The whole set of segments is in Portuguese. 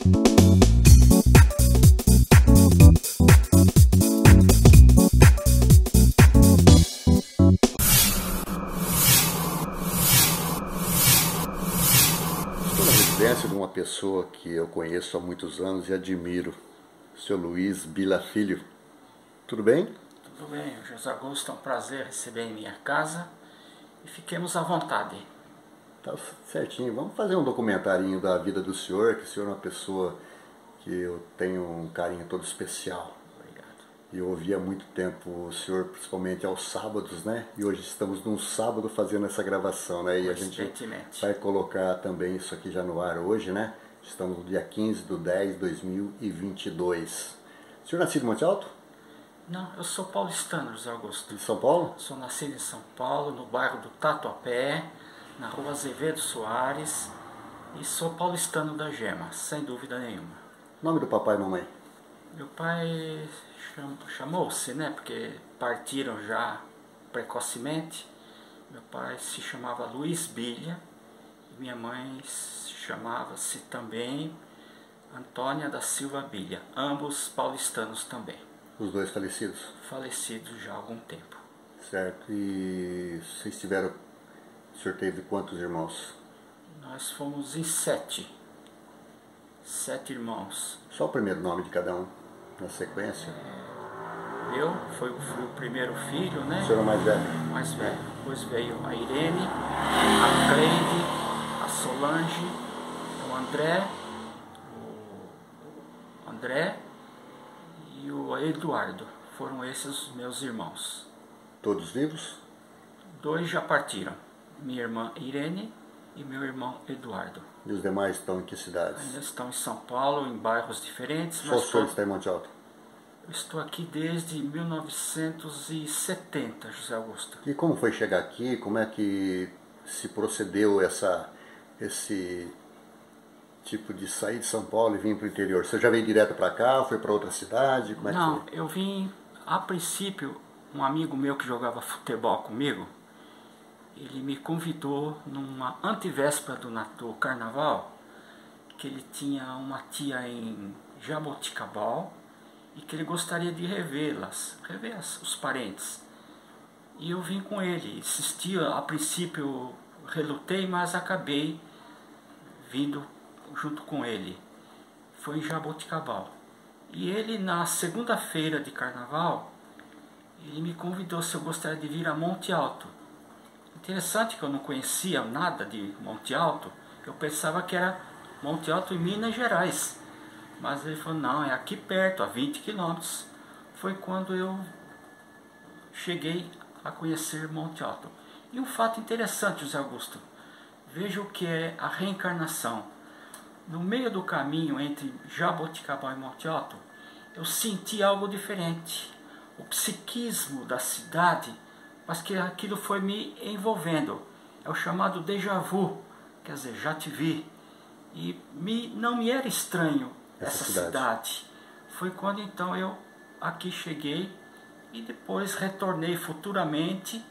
De uma pessoa que eu conheço há muitos anos e admiro, o seu Luiz Bila Filho. Tudo bem? Tudo bem, José Augusto, é um prazer receber em minha casa e fiquemos à vontade. Tá certinho, vamos fazer um documentarinho da vida do senhor, que o senhor é uma pessoa que eu tenho um carinho todo especial. Obrigado. E eu ouvi há muito tempo o senhor, principalmente aos sábados, né? E hoje estamos num sábado fazendo essa gravação, né? E a gente vai colocar também isso aqui já no ar hoje, né? Estamos no dia 15/10/2022. O senhor nascido em Monte Alto? Não, eu sou paulistano, José Augusto. De São Paulo? Sou nascido em São Paulo, no bairro do Tatuapé, na rua Azevedo Soares, e sou paulistano da Gema, sem dúvida nenhuma. Nome do papai e mamãe? Meu pai chamou-se, né, porque partiram já precocemente. Meu pai se chamava Luiz Bilha e minha mãe chamava-se também Antônia da Silva Bilha, ambos paulistanos também. Os dois falecidos? Falecidos já há algum tempo. Certo, e vocês tiveram, o senhor teve quantos irmãos? Nós fomos em 7 7 irmãos. Só o primeiro nome de cada um, na sequência? Eu fui o primeiro filho, né? O senhor é o mais velho? Mais velho. Depois veio a Irene, a Cleide, a Solange, o André e o Eduardo. Foram esses os meus irmãos. Todos vivos? 2 já partiram. Minha irmã Irene e meu irmão Eduardo. E os demais estão em que cidades? Ainda estão em São Paulo, em bairros diferentes. Só o senhor está em Monte Alto? Eu estou aqui desde 1970, José Augusto. E como foi chegar aqui? Como é que se procedeu esse tipo de sair de São Paulo e vir para o interior? Você já veio direto para cá? Foi para outra cidade? Como é Não, que foi? eu vim, a princípio, um amigo meu que jogava futebol comigo, ele me convidou numa antevéspera do carnaval, que ele tinha uma tia em Jaboticabal e que ele gostaria de rever os parentes. E eu vim com ele, insisti, a princípio relutei, mas acabei vindo junto com ele. Foi em Jaboticabal. E ele, na segunda-feira de carnaval, ele me convidou se eu gostaria de vir a Monte Alto. Interessante que eu não conhecia nada de Monte Alto, eu pensava que era Monte Alto em Minas Gerais. Mas ele falou, não, é aqui perto, a 20 quilômetros. Foi quando eu cheguei a conhecer Monte Alto. E um fato interessante, José Augusto, veja o que é a reencarnação. No meio do caminho entre Jaboticabal e Monte Alto, eu senti algo diferente. O psiquismo da cidade, mas que aquilo foi me envolvendo. É o chamado déjà vu, quer dizer, já te vi. E não me era estranho essa cidade. Foi quando então eu aqui cheguei e depois retornei futuramente,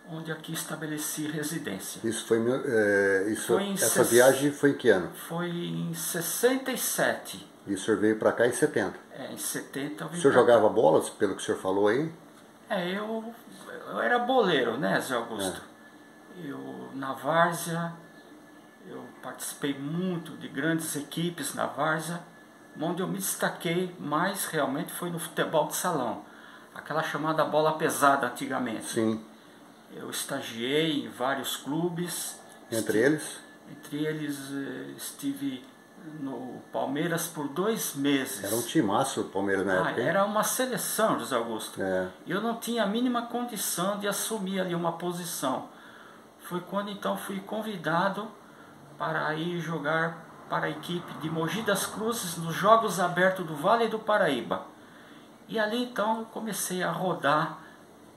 onde aqui estabeleci residência. Essa viagem foi em que ano? Foi em 67. E o senhor veio para cá em 70? Em 70 eu vim. O senhor jogava bola, pelo que o senhor falou aí? Eu era boleiro, né, Zé Augusto? Na várzea, eu participei muito de grandes equipes na várzea. Onde eu me destaquei mais realmente foi no futebol de salão, aquela chamada bola pesada antigamente. Sim. Eu estagiei em vários clubes. Entre eles? Entre eles estive no Palmeiras por 2 meses. Era um timaço o Palmeiras na época, hein? Era uma seleção, José Augusto. E eu não tinha a mínima condição de assumir ali uma posição. Foi quando então fui convidado para ir jogar para a equipe de Mogi das Cruzes nos Jogos Abertos do Vale do Paraíba. E ali então eu comecei a rodar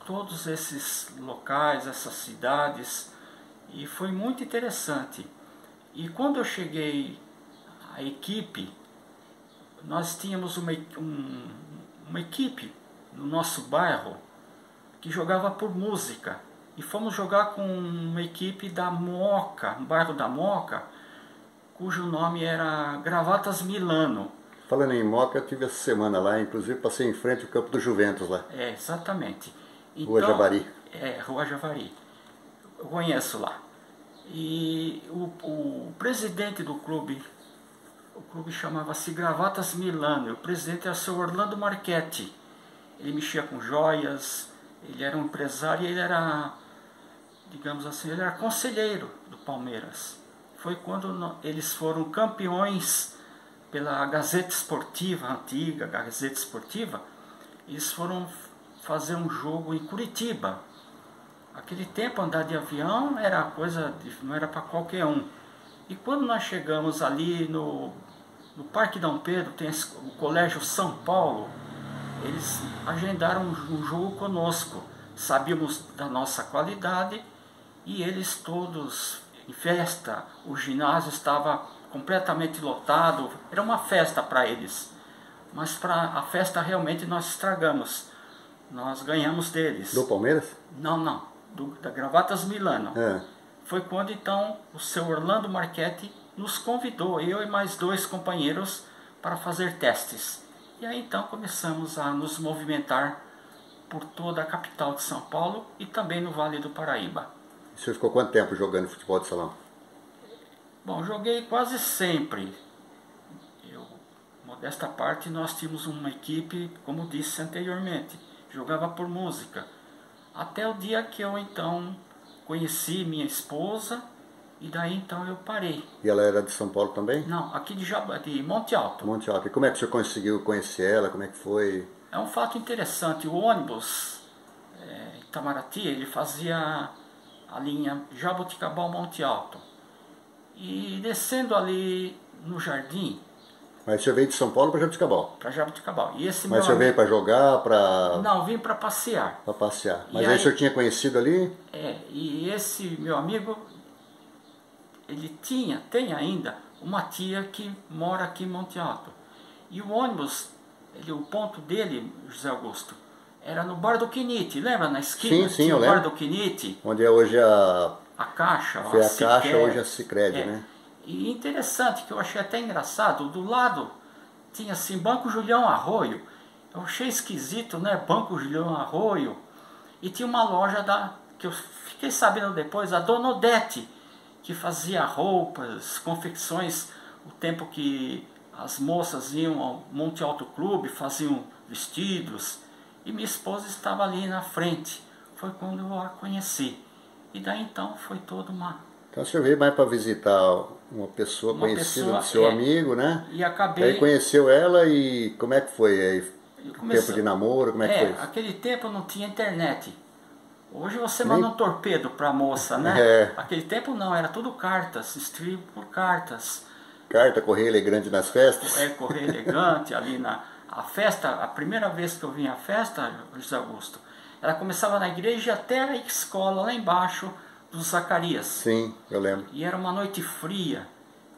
todos esses locais, essas cidades, e foi muito interessante. E quando eu cheguei à equipe, nós tínhamos uma equipe no nosso bairro que jogava por música. E fomos jogar com uma equipe da Moca, no bairro da Moca, cujo nome era Gravatas Milano. Falando em Moca, eu tive essa semana lá, inclusive passei em frente ao campo do Juventus lá. É, exatamente. Então, Rua Javari. Rua Javari. Eu conheço lá. E o presidente do clube, o clube chamava-se Gravatas Milano, e o presidente era o seu Orlando Marchetti. Ele mexia com joias, ele era um empresário e ele era, digamos assim, ele era conselheiro do Palmeiras. Foi quando eles foram campeões pela Gazeta Esportiva, a antiga Gazeta Esportiva, eles foram fazer um jogo em Curitiba. Aquele tempo andar de avião era coisa, não era para qualquer um. E quando nós chegamos ali no Parque Dom Pedro, tem o Colégio São Paulo, eles agendaram um jogo conosco. Sabíamos da nossa qualidade e eles todos em festa, o ginásio estava completamente lotado, era uma festa para eles. Mas para a festa realmente nós estragamos. Nós ganhamos deles. Do Palmeiras? Não. Da Gravatas Milano. É. Foi quando então o seu Orlando Marchetti nos convidou, eu e mais 2 companheiros, para fazer testes. E aí então começamos a nos movimentar por toda a capital de São Paulo e também no Vale do Paraíba. E o senhor ficou quanto tempo jogando futebol de salão? Bom, joguei quase sempre. Modesta parte, nós tínhamos uma equipe, como disse anteriormente, jogava por música. Até o dia que eu então conheci minha esposa e daí então eu parei. E ela era de São Paulo também? Não, aqui de Monte Alto. Monte Alto. E como é que o senhor conseguiu conhecer ela? Como é que foi? É um fato interessante. O ônibus Itamaraty, ele fazia a linha Jaboticabal-Monte Alto. E descendo ali no jardim... Mas o senhor veio de São Paulo para Jaboticabal? Para Jaboticabal. E esse Mas o senhor veio para jogar, para... Não, vim para passear. Para passear. Mas aí o senhor tinha conhecido ali? E esse meu amigo, ele tem ainda uma tia que mora aqui em Monte Alto. E o ônibus, o ponto dele, José Augusto, era no Bar do Quinite. Lembra na esquina? Sim, eu lembro. Bar do Quinite. Onde é hoje a Caixa. Foi a Caixa, hoje a Sicredi, né? E interessante, que eu achei até engraçado, do lado tinha assim, Banco Julião Arroio. Eu achei esquisito, né? Banco Julião Arroio. E tinha uma loja que eu fiquei sabendo depois, a Dona Odete, que fazia roupas, confecções, o tempo que as moças iam ao Monte Alto Clube, faziam vestidos. E minha esposa estava ali na frente. Foi quando eu a conheci. E daí então foi toda uma... Então o senhor veio mais para visitar uma pessoa conhecida do seu amigo, né? E acabei... Aí conheceu ela e como é que foi? Aí, tempo de namoro, como é que foi? Aquele tempo não tinha internet. Hoje você manda um torpedo para a moça, né? Aquele tempo não, era tudo cartas, escrevo por cartas. Carta, correio elegante nas festas? Correio elegante, ali a festa, a primeira vez que eu vim à festa, José Augusto, ela começava na igreja até a escola lá embaixo do Zacarias. Sim, eu lembro. E era uma noite fria.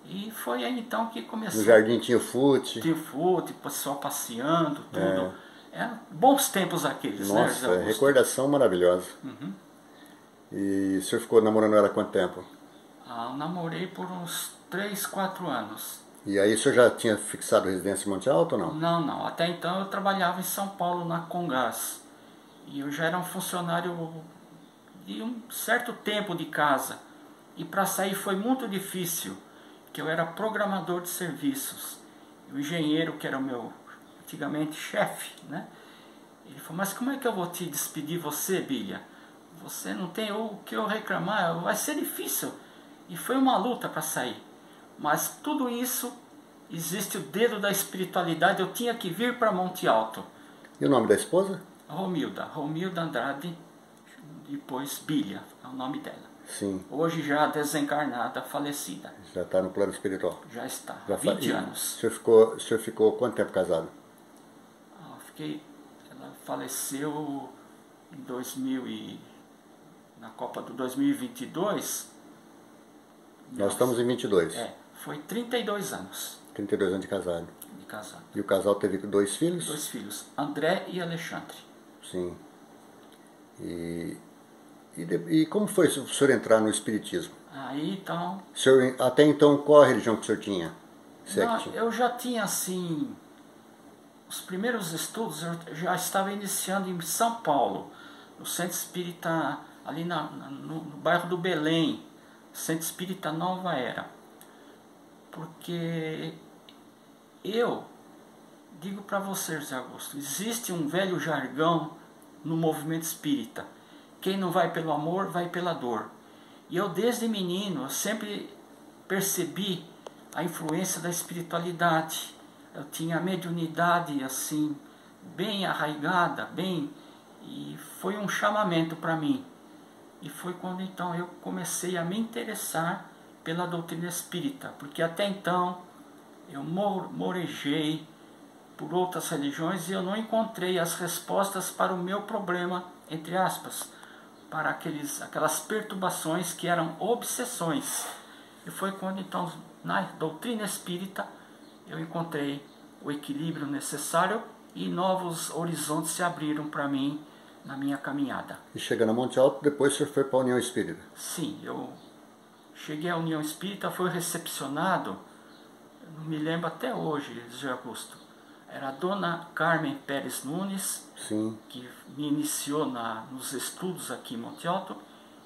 E foi aí então que começou. No jardim tinha o fute. Tinha o fute, o pessoal passeando, tudo. Eram bons tempos aqueles, né, José Augusto? Recordação maravilhosa. Uhum. E o senhor ficou namorando ela há quanto tempo? Eu namorei por uns 3, 4 anos. E aí o senhor já tinha fixado residência em Monte Alto ou não? Não. Até então eu trabalhava em São Paulo, na Congás. E eu já era um funcionário de um certo tempo de casa. E para sair foi muito difícil, porque eu era programador de serviços. E o engenheiro, que era o meu, antigamente, chefe, né? Ele falou, mas como é que eu vou te despedir você, Bilha? Você não tem o que eu reclamar, vai ser difícil. E foi uma luta para sair. Mas tudo isso, existe o dedo da espiritualidade, eu tinha que vir para Monte Alto. E o nome da esposa? Romilda Andrade, depois Bilha, é o nome dela. Sim. Hoje já desencarnada, falecida. Já está no plano espiritual? Já está, há 20 anos. O senhor ficou quanto tempo casado? Ela faleceu em na Copa do 2022. Nós estamos em 22. Foi 32 anos. 32 anos de casado. Casado. E o casal teve 2 filhos? 2 filhos, André e Alexandre. Sim. E como foi o senhor entrar no espiritismo? Aí então... O senhor, até então, qual a religião que o senhor tinha? Não, eu já tinha assim... Os primeiros estudos eu já estava iniciando em São Paulo, no Centro Espírita, ali no bairro do Belém, Centro Espírita Nova Era. Porque eu digo para você, José Augusto, existe um velho jargão no movimento espírita: quem não vai pelo amor, vai pela dor. E eu desde menino eu sempre percebi a influência da espiritualidade. Eu tinha a mediunidade assim, bem arraigada, e foi um chamamento para mim. E foi quando então eu comecei a me interessar pela doutrina espírita, porque até então eu morejei por outras religiões e eu não encontrei as respostas para o meu problema, entre aspas, para aquelas perturbações que eram obsessões. E foi quando então na doutrina espírita eu encontrei o equilíbrio necessário e novos horizontes se abriram para mim na minha caminhada. E chegando a Monte Alto, depois o senhor foi para a União Espírita? Sim, eu cheguei à União Espírita, fui recepcionado, não me lembro até hoje, José Augusto. Era a dona Carmen Pérez Nunes, sim, que me iniciou nos estudos aqui em Monte Alto,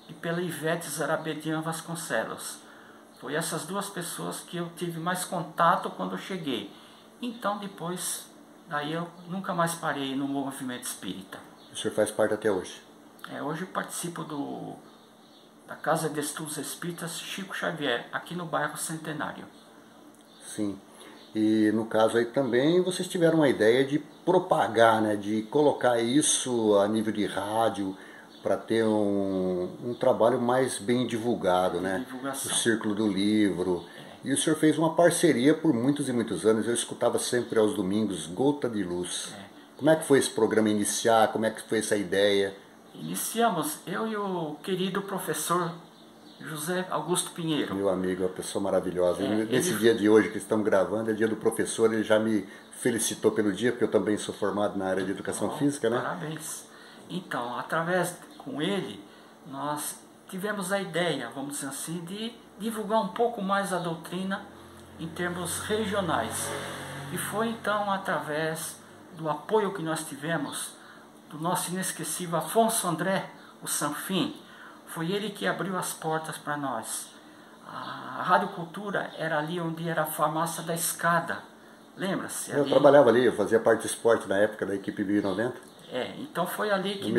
e pela Ivete Zarabedian Vasconcelos. Foi essas duas pessoas que eu tive mais contato quando eu cheguei. Então depois, daí eu nunca mais parei no movimento espírita. O senhor faz parte até hoje? Hoje eu participo da Casa de Estudos Espíritas Chico Xavier, aqui no bairro Centenário. Sim. E no caso aí também vocês tiveram uma ideia de propagar, né, de colocar isso a nível de rádio para ter um trabalho mais bem divulgado, né? Divulgação. O Círculo do Livro. E o senhor fez uma parceria por muitos e muitos anos. Eu escutava sempre aos domingos Gota de Luz. Como é que foi esse programa iniciar? Como é que foi essa ideia? Iniciamos, eu e o querido professor José Augusto Pinheiro. Meu amigo, uma pessoa maravilhosa. Nesse dia de hoje que estamos gravando, é dia do professor, ele já me felicitou pelo dia, porque eu também sou formado na área de educação física, né? Parabéns. Então, com ele, nós tivemos a ideia, vamos dizer assim, de divulgar um pouco mais a doutrina em termos regionais. E foi então através do apoio que nós tivemos do nosso inesquecível Afonso André, o Sanfim. Foi ele que abriu as portas para nós. A Rádio Cultura era ali onde era a farmácia da Escada. Lembra-se? Eu trabalhava ali, eu fazia parte de esporte na época da equipe 1090. Então foi ali que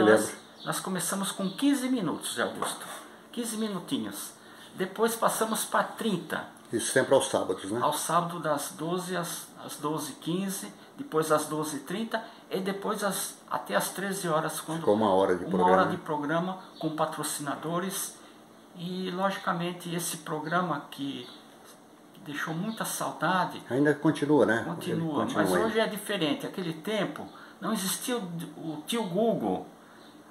nós começamos com 15 minutos, Augusto. 15 minutinhos. Depois passamos para 30. Isso sempre aos sábados, né? Ao sábado das 12 às 12h15, depois às 12h30 e depois até às 13 horas. Ficou uma hora de programa. Uma hora de programa com patrocinadores. E logicamente esse programa que deixou muita saudade. Ainda continua, né? Continua, mas hoje é diferente. Naquele tempo não existia o tio Google.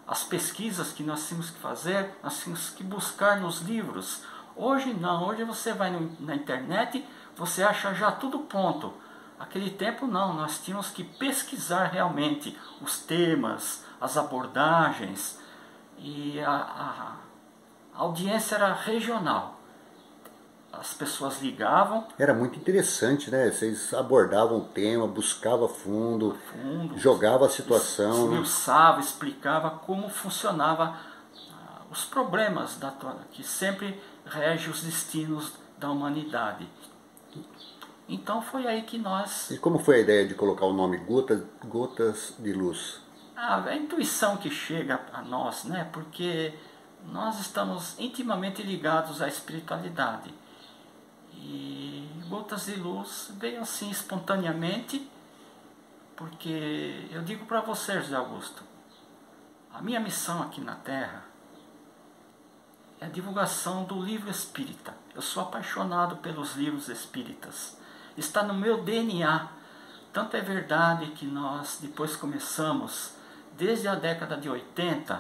As pesquisas que nós tínhamos que fazer, nós tínhamos que buscar nos livros. Hoje não, hoje você vai na internet, você acha já tudo pronto. Aquele tempo não, nós tínhamos que pesquisar realmente os temas, as abordagens, e a audiência era regional. As pessoas ligavam. Era muito interessante, né? Vocês abordavam o tema, buscavam a fundo, jogavam a situação. Esmiuçava, explicava como funcionava os problemas que sempre regem os destinos da humanidade. Então foi aí que nós... E como foi a ideia de colocar o nome Gotas de Luz? A intuição que chega a nós, né? Porque nós estamos intimamente ligados à espiritualidade. E Gotas de Luz veio assim espontaneamente, porque eu digo para você, José Augusto, a minha missão aqui na Terra é a divulgação do livro espírita. Eu sou apaixonado pelos livros espíritas. Está no meu DNA. Tanto é verdade que nós depois começamos, desde a década de 80,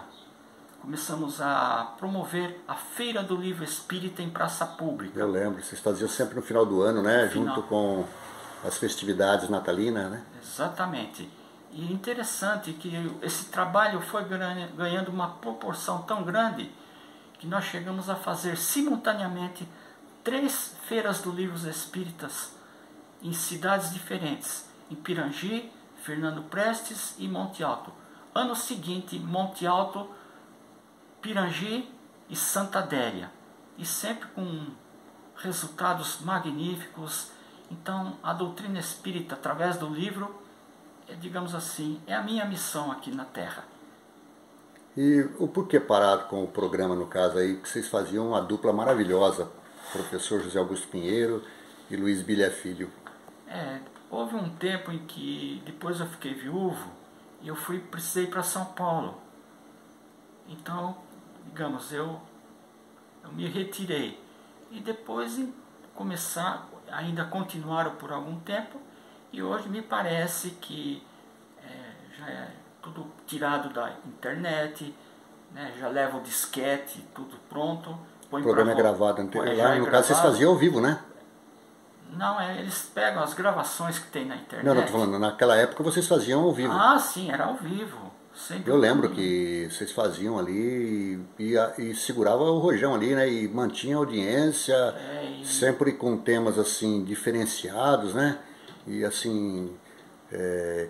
começamos a promover a Feira do Livro Espírita em praça pública. Eu lembro, vocês faziam sempre no final do ano, né? Junto com as festividades natalinas, né? Exatamente. E interessante que esse trabalho foi ganhando uma proporção tão grande que nós chegamos a fazer simultaneamente 3 feiras do Livros Espíritas em cidades diferentes, em Pirangi, Fernando Prestes e Monte Alto. Ano seguinte, Monte Alto, Pirangi e Santa Adélia. E sempre com resultados magníficos. Então, a doutrina espírita, através do livro, digamos assim, é a minha missão aqui na Terra. E o porquê parar com o programa, no caso aí, que vocês faziam uma dupla maravilhosa, professor José Augusto Pinheiro e Luiz Bilha Filho? Houve um tempo em que, depois eu fiquei viúvo, e eu precisei ir para São Paulo. Então, digamos, eu me retirei. E depois ainda continuaram por algum tempo, e hoje me parece que já é tudo tirado da internet, né? Já leva o disquete, tudo pronto. O programa é gravado lá, no caso vocês faziam ao vivo, né? Não, eles pegam as gravações que tem na internet. Não, estou falando, naquela época vocês faziam ao vivo. Ah, sim, era ao vivo. Eu lembro que vocês faziam ali e segurava o rojão ali, né? E mantinha a audiência, sempre com temas assim diferenciados, né? E assim,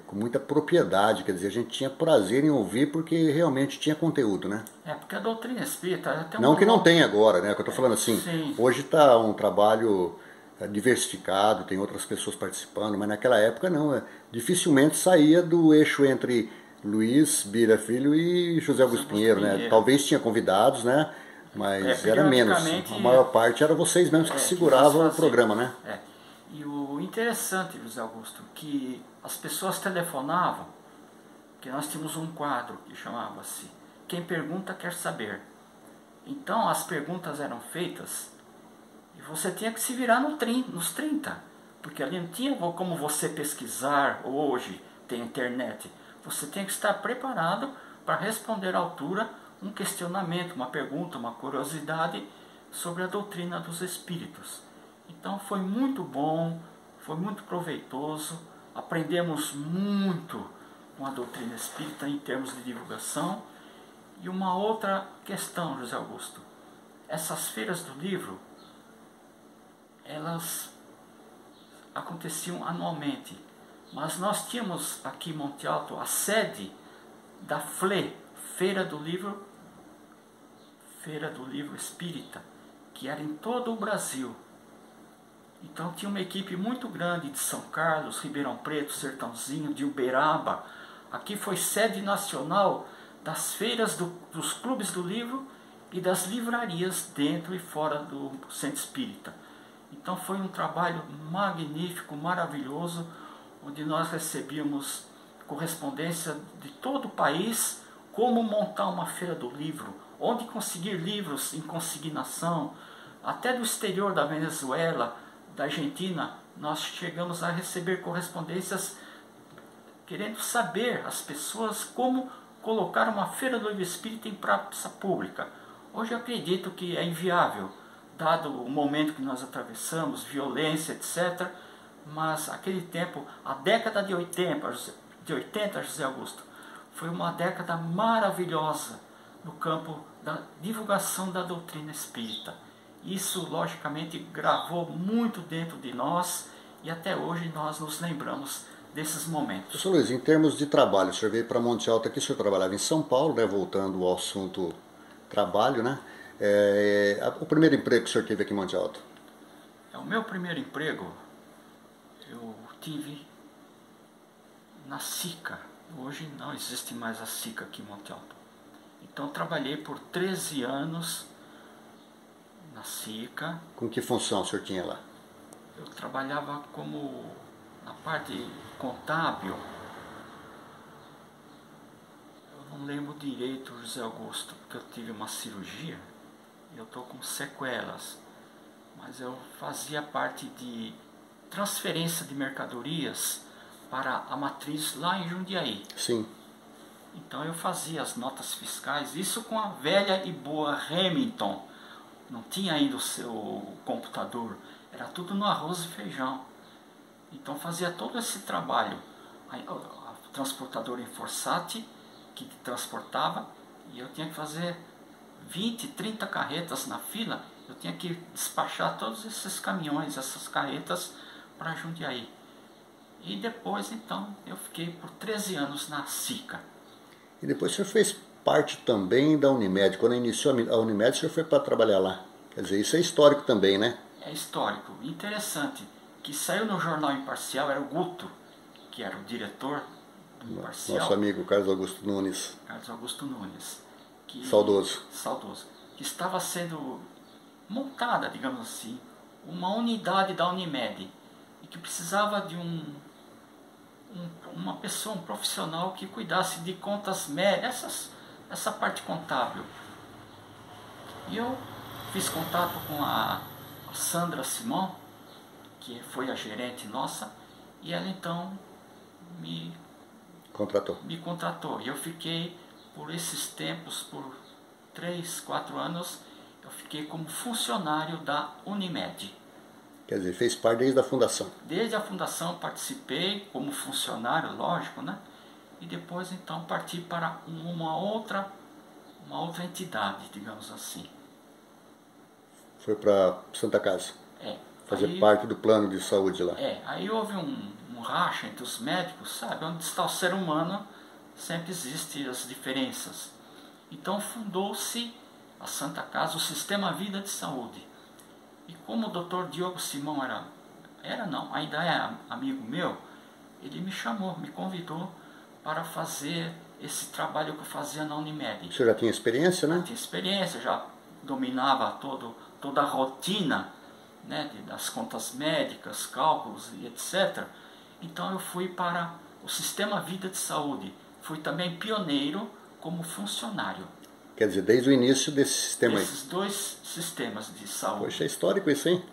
com muita propriedade, quer dizer, a gente tinha prazer em ouvir porque realmente tinha conteúdo, né? Porque a doutrina espírita... Não que não tem agora, né? Que eu estou falando assim, sim. Hoje está um trabalho diversificado, tem outras pessoas participando, mas naquela época não, dificilmente saía do eixo entre Luiz Bilha Filho e José Augusto Pinheiro, né? Talvez tinha convidados, né? Mas era menos. A maior parte era vocês mesmos que seguravam o programa, né? E o interessante, José Augusto, que as pessoas telefonavam, que nós tínhamos um quadro que chamava-se Quem Pergunta Quer Saber. Então as perguntas eram feitas e você tinha que se virar nos 30, porque ali não tinha como você pesquisar, hoje tem internet. Você tem que estar preparado para responder à altura um questionamento, uma pergunta, uma curiosidade sobre a doutrina dos espíritos. Então foi muito bom, foi muito proveitoso, aprendemos muito com a doutrina espírita em termos de divulgação. E uma outra questão, José Augusto, essas feiras do livro, elas aconteciam anualmente. Mas nós tínhamos aqui em Monte Alto a sede da FLE, Feira do Livro Espírita, que era em todo o Brasil. Então tinha uma equipe muito grande de São Carlos, Ribeirão Preto, Sertãozinho, de Uberaba. Aqui foi sede nacional das feiras dos clubes do livro e das livrarias dentro e fora do Centro Espírita. Então foi um trabalho magnífico, maravilhoso, onde nós recebíamos correspondência de todo o país, como montar uma feira do livro, onde conseguir livros em consignação, até do exterior da Venezuela, da Argentina, nós chegamos a receber correspondências querendo saber as pessoas como colocar uma feira do livro espírita em praça pública. Hoje eu acredito que é inviável, dado o momento que nós atravessamos, violência, etc., mas aquele tempo, a década de 80, José Augusto, foi uma década maravilhosa no campo da divulgação da doutrina espírita. Isso, logicamente, gravou muito dentro de nós e até hoje nós nos lembramos desses momentos. Professor Luiz, em termos de trabalho, o senhor veio para Monte Alto aqui, o senhor trabalhava em São Paulo, né, voltando ao assunto trabalho, né? O primeiro emprego que o senhor teve aqui em Monte Alto? O meu primeiro emprego eu tive na SICA. Hoje não existe mais a SICA aqui em Monte Alto. Então trabalhei por 13 anos na SICA. Com que função o senhor tinha lá? Eu trabalhava como na parte contábil. Eu não lembro direito, José Augusto, porque eu tive uma cirurgia e eu estou com sequelas. Mas eu fazia parte de transferência de mercadorias para a matriz lá em Jundiaí. Sim. Então eu fazia as notas fiscais, isso com a velha e boa Remington. Não tinha ainda o seu computador, era tudo no arroz e feijão. Então fazia todo esse trabalho. A transportadora em Forsat, que transportava, e eu tinha que fazer 20, 30 carretas na fila, eu tinha que despachar todos esses caminhões, essas carretas para Jundiaí. E depois, então, eu fiquei por 13 anos na SICA. E depois o senhor fez parte também da Unimed. Quando iniciou a Unimed, o senhor foi para trabalhar lá. Quer dizer, isso é histórico também, né? É histórico. Interessante, que saiu no Jornal Imparcial, era o Guto, que era o diretor do Imparcial. Nosso amigo Carlos Augusto Nunes. Carlos Augusto Nunes. Saudoso. Saudoso. Que estava sendo montada, digamos assim, uma unidade da Unimed. E que precisava de uma pessoa, um profissional que cuidasse de contas médias, essa parte contábil. E eu fiz contato com a Sandra Simão, que foi a gerente nossa, e ela então me contratou. E eu fiquei por esses tempos, por 3, 4 anos, eu fiquei como funcionário da Unimed. Quer dizer, fez parte desde a fundação. Desde a fundação participei como funcionário, lógico, né? E depois então parti para uma outra entidade, digamos assim. Foi para Santa Casa. Fazer parte do plano de saúde lá. Aí houve um racha entre os médicos, sabe? Onde está o ser humano, sempre existem as diferenças. Então fundou-se a Santa Casa, o Sistema Vida de Saúde. E como o Dr. Diogo Simão ainda é amigo meu, ele me chamou, me convidou para fazer esse trabalho que eu fazia na Unimed. O senhor já tinha experiência, né? Já tinha experiência, já dominava toda a rotina, né, das contas médicas, cálculos e etc. Então eu fui para o Sistema Vida de Saúde. Fui também pioneiro como funcionário. Quer dizer, desde o início desse sistema aí. Esses 2 sistemas de saúde. Poxa, é histórico isso, hein?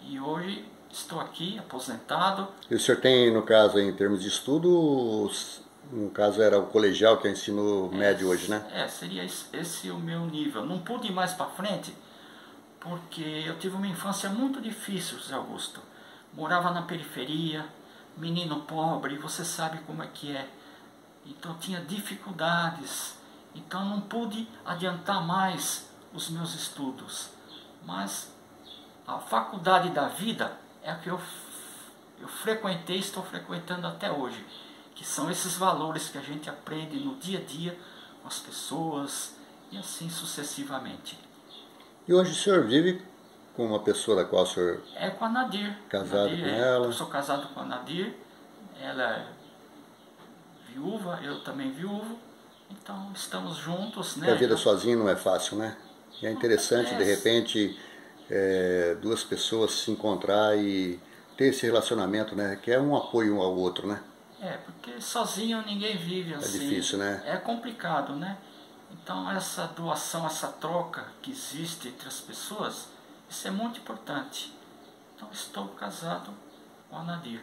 E hoje estou aqui, aposentado. E o senhor tem, no caso, em termos de estudo, no caso era o colegial, que é o ensino médio hoje, né? Seria esse o meu nível. Não pude ir mais para frente, porque eu tive uma infância muito difícil, José Augusto. Morava na periferia, menino pobre, você sabe como é que é. Então tinha dificuldades, então não pude adiantar mais os meus estudos. Mas a faculdade da vida é a que eu frequentei e estou frequentando até hoje, que são esses valores que a gente aprende no dia a dia com as pessoas e assim sucessivamente. E hoje o senhor vive com uma pessoa da qual o senhor... com a Nadir. Casado com ela? Eu sou casado com a Nadir, ela é viúva, eu também viúvo, então estamos juntos, né? Porque a vida sozinho não é fácil, né? E é interessante, de repente, 2 pessoas se encontrar e ter esse relacionamento, né? Que é um apoio um ao outro, né? Porque sozinho ninguém vive assim. É difícil, né? É complicado, né? Então essa doação, essa troca que existe entre as pessoas, isso é muito importante. Então estou casado com a Nadir.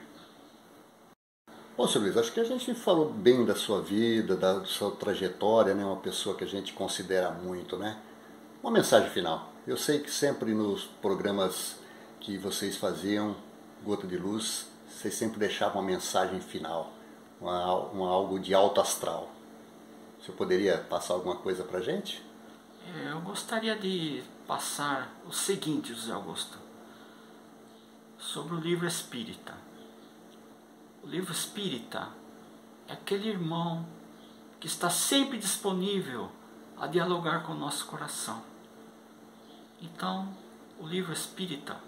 Bom, Sr. Luiz, acho que a gente falou bem da sua vida, da sua trajetória, né? Uma pessoa que a gente considera muito, né? Uma mensagem final. Eu sei que sempre nos programas que vocês faziam, Gota de Luz, vocês sempre deixavam uma mensagem final, algo de alto astral. O senhor poderia passar alguma coisa para a gente? Eu gostaria de passar o seguinte, José Augusto, sobre o livro espírita. O livro espírita é aquele irmão que está sempre disponível a dialogar com o nosso coração. Então, o livro espírita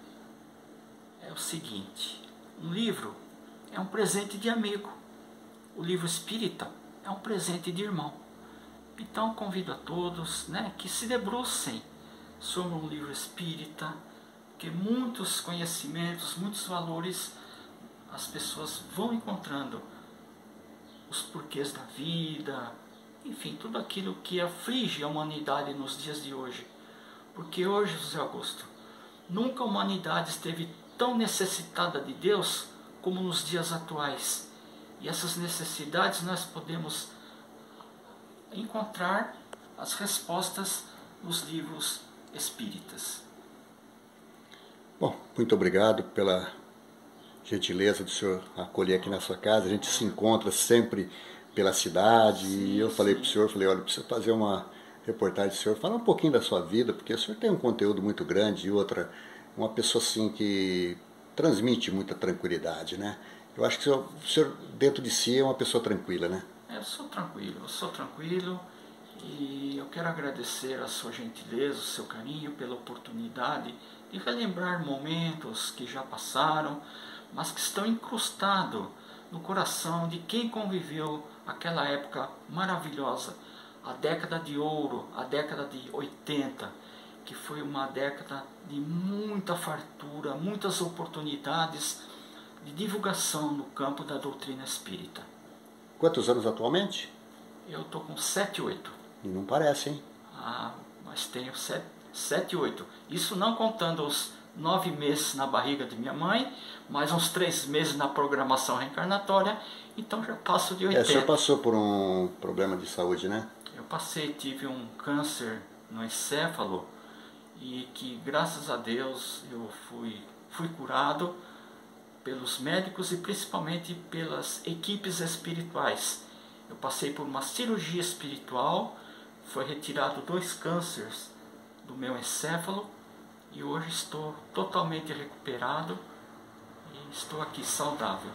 é o seguinte: um livro é um presente de amigo, o livro espírita é um presente de irmão. Então, convido a todos, né, que se debrucem sobre um livro espírita, que muitos conhecimentos, muitos valores as pessoas vão encontrando, os porquês da vida, enfim, tudo aquilo que aflige a humanidade nos dias de hoje. Porque hoje, José Augusto, nunca a humanidade esteve tão necessitada de Deus como nos dias atuais. E essas necessidades nós podemos encontrar as respostas nos livros espíritas. Bom, muito obrigado pela gentileza do senhor acolher aqui na sua casa. A gente se encontra sempre pela cidade. E eu falei para o senhor, olha, precisa fazer uma reportagem do senhor. Fala um pouquinho da sua vida, porque o senhor tem um conteúdo muito grande e outra, uma pessoa assim que transmite muita tranquilidade, né? Eu acho que o senhor dentro de si é uma pessoa tranquila, né? Eu sou tranquilo e eu quero agradecer a sua gentileza, o seu carinho pela oportunidade de relembrar momentos que já passaram, mas que estão incrustados no coração de quem conviveu aquela época maravilhosa, a década de ouro, a década de 80, que foi uma década de muita fartura, muitas oportunidades de divulgação no campo da doutrina espírita. Quantos anos atualmente? Eu estou com 7, 8. E não parece, hein? Mas tenho 7, 8. Isso não contando os 9 meses na barriga de minha mãe, mais uns 3 meses na programação reencarnatória, então já passo de 80. O senhor passou por um problema de saúde, né? Eu tive um câncer no encéfalo e que graças a Deus eu fui curado pelos médicos e principalmente pelas equipes espirituais. Eu passei por uma cirurgia espiritual, foi retirado 2 cânceres do meu encéfalo e hoje estou totalmente recuperado e estou aqui saudável.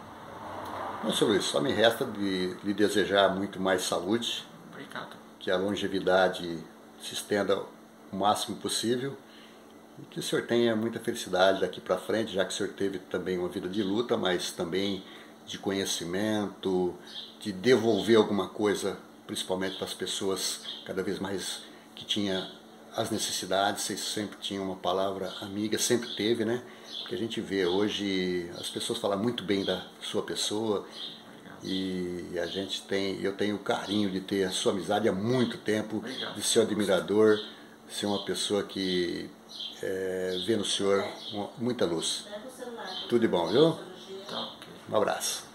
Bom, senhor Luiz, só me resta de lhe desejar muito mais saúde. Obrigado. Que a longevidade se estenda o máximo possível e que o senhor tenha muita felicidade daqui para frente, já que o senhor teve também uma vida de luta, mas também de conhecimento, de devolver alguma coisa, principalmente para as pessoas cada vez mais que tinham as necessidades. Vocês sempre tinham uma palavra amiga, sempre teve, né? Porque a gente vê hoje as pessoas falam muito bem da sua pessoa e eu tenho o carinho de ter a sua amizade há muito tempo. Obrigado. De ser admirador, ser uma pessoa que vê no senhor muita luz. Tudo de bom, viu? Tá, ok. Um abraço.